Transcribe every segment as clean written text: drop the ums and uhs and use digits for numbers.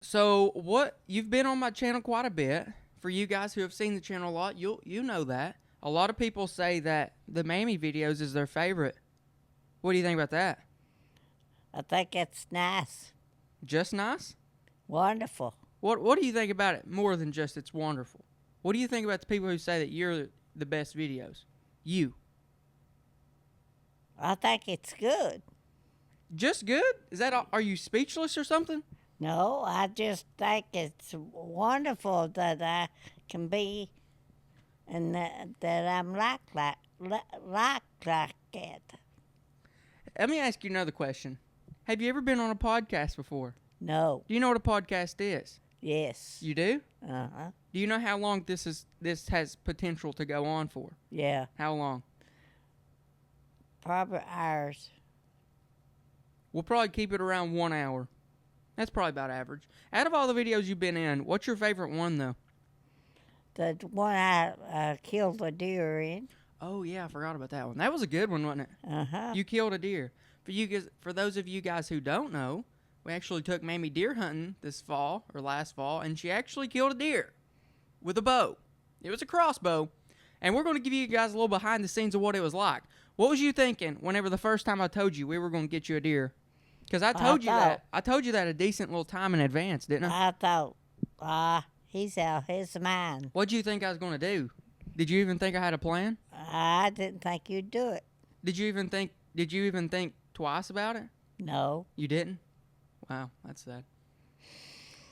So what you've been on my channel quite a bit. For you guys who have seen the channel a lot, you know that. A lot of people say that the Mammy videos is their favorite. What do you think about that? I think it's nice. Just nice? Wonderful. What do you think about it more than just it's wonderful? What do you think about the people who say that you're the best videos? You. I think it's good. Just good? Is that are you speechless or something? No, I just think it's wonderful that I can be and that I'm like it. Let me ask you another question. Have you ever been on a podcast before? No. Do you know what a podcast is? Yes. You do? Uh-huh. Do you know how long this has potential to go on for? Yeah. How long? Probably hours. We'll probably keep it around 1 hour. That's probably about average. Out of all the videos you've been in, what's your favorite one, though? The one I killed a deer in. Oh, yeah, I forgot about that one. That was a good one, wasn't it? Uh-huh. You killed a deer. For those of you guys who don't know, we actually took Mammy deer hunting this fall, or last fall, and she actually killed a deer with a bow. It was a crossbow. And we're going to give you guys a little behind the scenes of what it was like. What was you thinking whenever the first time I told you we were going to get you a deer? Because I told you that a decent little time in advance, didn't I? I thought, he's out his mind. What'd you think I was going to do? Did you even think I had a plan? I didn't think you'd do it. Did you even think twice about it? No. You didn't? Wow, that's sad.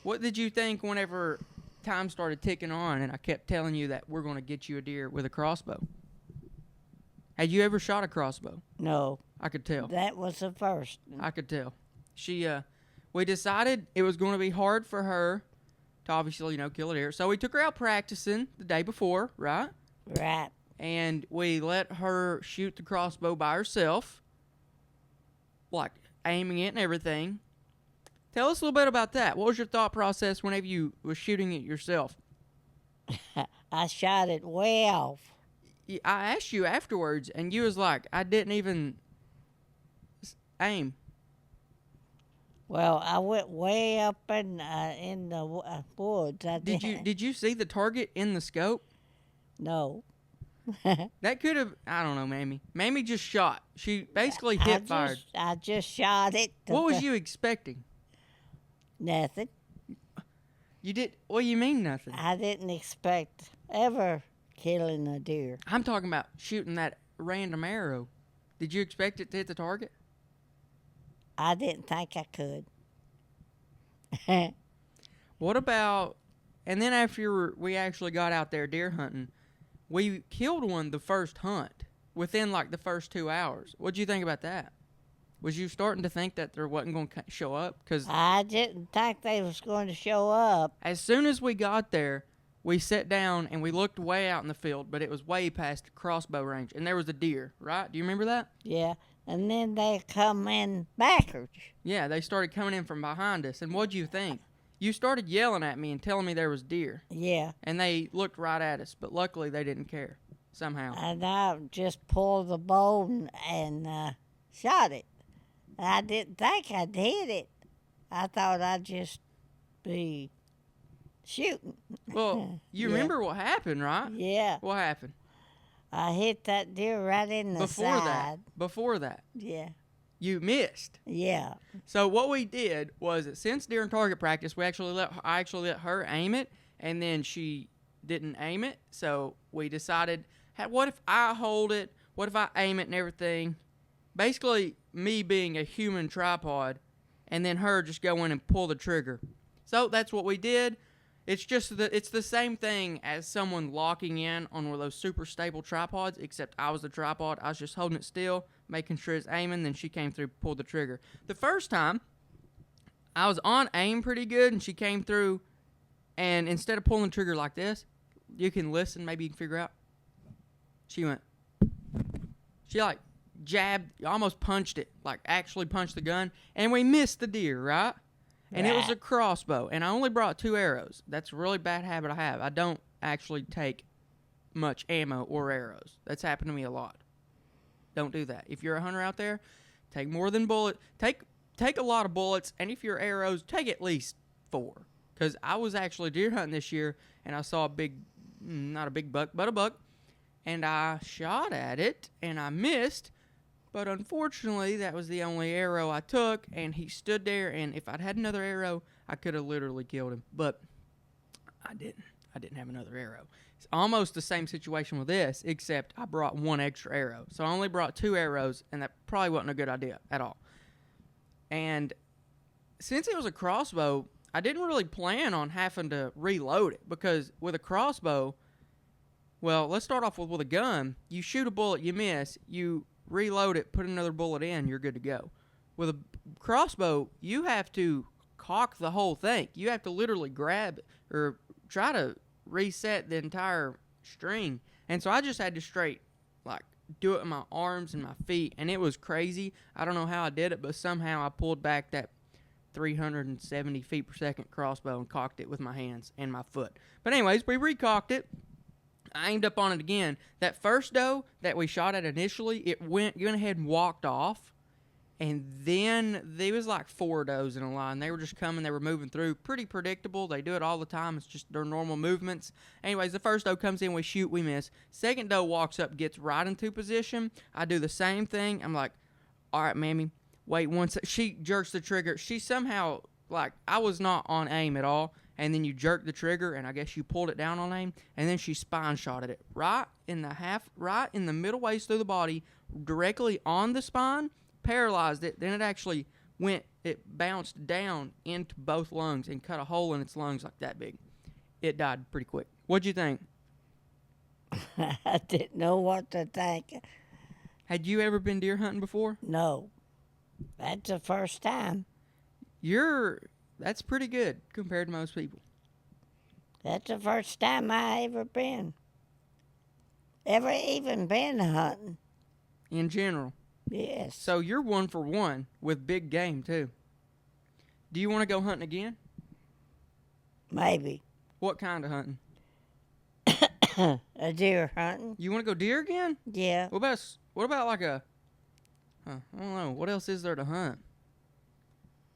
What did you think whenever time started ticking on and I kept telling you that we're going to get you a deer with a crossbow? Had you ever shot a crossbow? No. I could tell. That was the first. I could tell. We decided it was going to be hard for her to obviously, kill a deer. So we took her out practicing the day before, right? Right. And we let her shoot the crossbow by herself, like aiming it and everything. Tell us a little bit about that. What was your thought process whenever you was shooting it yourself? I shot it way off. I asked you afterwards, and you was like, I didn't even aim. Well, I went way up in the woods. Did you see the target in the scope? No. That could have, I don't know, Mammy. Mammy just shot. She basically fired. I just shot it. What was you expecting? Nothing. You did? What do you mean nothing? I didn't expect ever killing a deer. I'm talking about shooting that random arrow. Did you expect it to hit the target? I didn't think I could. What about, and then after we actually got out there deer hunting, we killed one the first hunt within like the first 2 hours. What'd you think about that? Was you starting to think that there wasn't going to show up? Cause I didn't think they was going to show up. as soon as we got there, we sat down and we looked way out in the field, but it was way past crossbow range, and there was a deer, right? Do you remember that? Yeah. And then they come in backwards. Yeah, they started coming in from behind us, and what'd you think? You started yelling at me and telling me there was deer. Yeah. And they looked right at us, but luckily they didn't care, somehow. And I just pulled the bow and shot it. I didn't think I'd hit it. I thought I'd just be shooting. Well, you Yeah. remember what happened, right? Yeah. What happened? I hit that deer right in the side. Before that, Yeah. you missed. Yeah. So what we did was that since during target practice, I actually let her aim it, and then she didn't aim it. So we decided, hey, what if I hold it? What if I aim it and everything? Basically, me being a human tripod, and then her just go in and pull the trigger. So that's what we did. It's the same thing as someone locking in on one of those super stable tripods, except I was the tripod. I was just holding it still, making sure it's aiming, then she came through, pulled the trigger. The first time, I was on aim pretty good, and she came through, and instead of pulling the trigger like this, you can listen, maybe you can figure out. She like jabbed, almost punched it, like actually punched the gun, and we missed the deer, right? And it was a crossbow, and I only brought 2 arrows. That's a really bad habit I have. I don't actually take much ammo or arrows. That's happened to me a lot. Don't do that. If you're a hunter out there, take more than bullet. Take a lot of bullets, and if you're arrows, take at least for. Because I was actually deer hunting this year, and I saw not a big buck, but a buck, and I shot at it, and I missed, but unfortunately, that was the only arrow I took, and he stood there, and if I'd had another arrow, I could have literally killed him, but I didn't. I didn't have another arrow. It's almost the same situation with this, except I brought one extra arrow. So I only brought 2 arrows, and that probably wasn't a good idea at all. And since it was a crossbow, I didn't really plan on having to reload it, because with a crossbow, well, let's start off with a gun. You shoot a bullet, you miss, you reload it, put another bullet in, you're good to go. With a crossbow, you have to cock the whole thing. You have to literally grab or try to reset the entire string. And so I just had to straight, do it with my arms and my feet, and it was crazy. I don't know how I did it, but somehow I pulled back that 370 feet per second crossbow and cocked it with my hands and my foot. But anyways, we recocked it. I aimed up on it again. That first doe that we shot at initially, it went ahead and walked off. And then there was 4 does in a line. They were just coming. They were moving through. Pretty predictable. They do it all the time. It's just their normal movements. Anyways, the first doe comes in. We shoot. We miss. Second doe walks up, gets right into position. I do the same thing. I'm like, all right, Mammy, wait one sec. She jerks the trigger. She somehow, I was not on aim at all. And then you jerk the trigger, and I guess you pulled it down on aim. And then she spine shotted it right in the middle waist through the body, directly on the spine. Paralyzed it, then it bounced down into both lungs and cut a hole in its lungs that big. It died pretty quick. What'd you think? I didn't know what to think. Had you ever been deer hunting before? No. That's the first time. That's pretty good compared to most people. That's the first time I ever even been hunting. In general. Yes. So you're 1 for 1 with big game, too. Do you want to go hunting again? Maybe. What kind of hunting? A deer hunting. You want to go deer again? Yeah. What about I don't know. What else is there to hunt?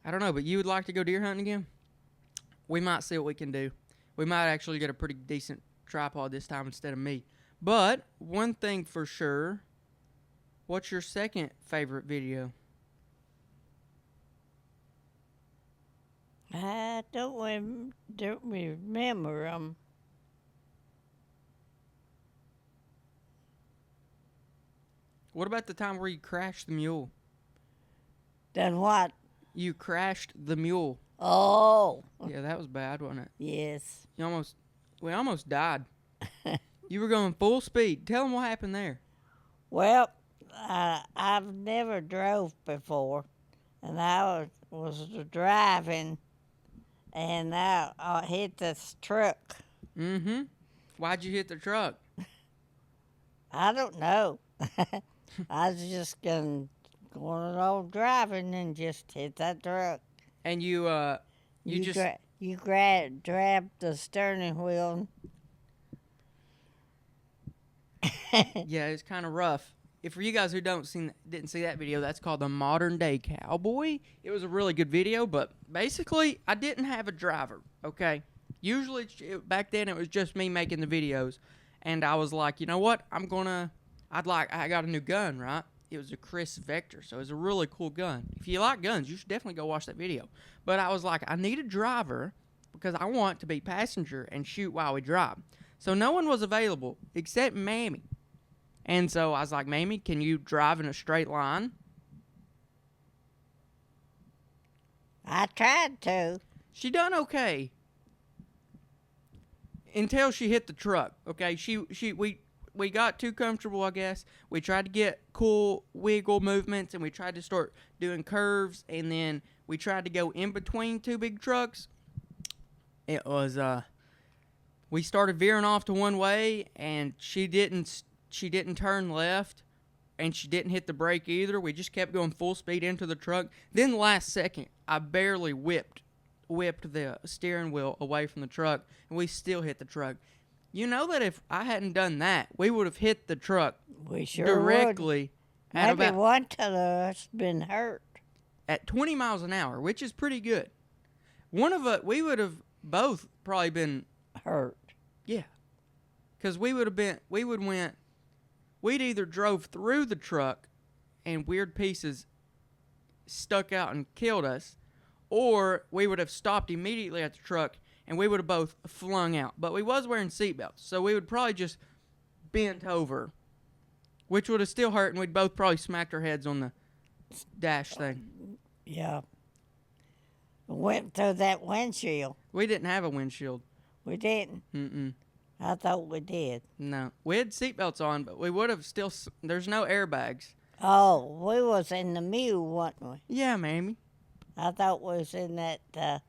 I don't know, but you would like to go deer hunting again? We might see what we can do. We might actually get a pretty decent tripod this time instead of me. But one thing for sure... What's your second favorite video? I don't remember them. What about the time where you crashed the mule? Done what? You crashed the mule. Oh. Yeah, that was bad, wasn't it? Yes. We almost died. You were going full speed. Tell them what happened there. Well, I've never drove before, and I was driving, and I hit this truck. Mm-hmm. Why'd you hit the truck? I don't know. I was just going along driving and just hit that truck. And you grabbed the steering wheel. Yeah, it's kind of rough. If for you guys who didn't see that video, that's called The Modern Day Cowboy. It was a really good video, but basically, I didn't have a driver, okay? Usually, back then, it was just me making the videos, and I was like, you know what? I got a new gun, right? It was a Chris Vector, so it was a really cool gun. If you like guns, you should definitely go watch that video. But I was like, I need a driver because I want to be passenger and shoot while we drive. So no one was available except Mammy. And so I was like, Mammy, can you drive in a straight line? I tried to. She done okay. Until she hit the truck. Okay, we got too comfortable, I guess. We tried to get cool wiggle movements, and we tried to start doing curves, and then we tried to go in between 2 big trucks. It was we started veering off to one way, and she didn't turn left, and she didn't hit the brake either. We just kept going full speed into the truck. Then last second, I barely whipped the steering wheel away from the truck, and we still hit the truck. You know that if I hadn't done that, we would have hit the truck We sure directly would. at Maybe about one of us been hurt. at 20 miles an hour, which is pretty good. One of us, we would have both probably been, hurt. yeah. Because we'd either drove through the truck and weird pieces stuck out and killed us, or we would have stopped immediately at the truck and we would have both flung out. But we was wearing seatbelts, so we would probably just bent over, which would have still hurt, and we'd both probably smacked our heads on the dash thing. Yeah. Went through that windshield. We didn't have a windshield. We didn't. Mm-mm. I thought we did. No. We had seatbelts on, but we would have still... There's no airbags. Oh, we was in the mule, wasn't we? Yeah, Mammy. I thought we was in that,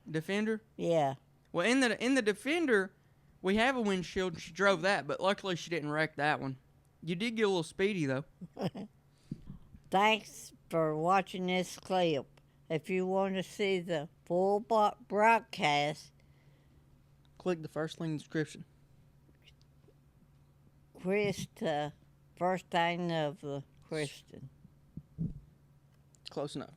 Defender? yeah. Well, in the Defender, we have a windshield, and she drove that, but luckily she didn't wreck that one. You did get a little speedy, though. Thanks for watching this clip. If you want to see the full broadcast, Click the first link in the description. first thing of the Christian. Close enough.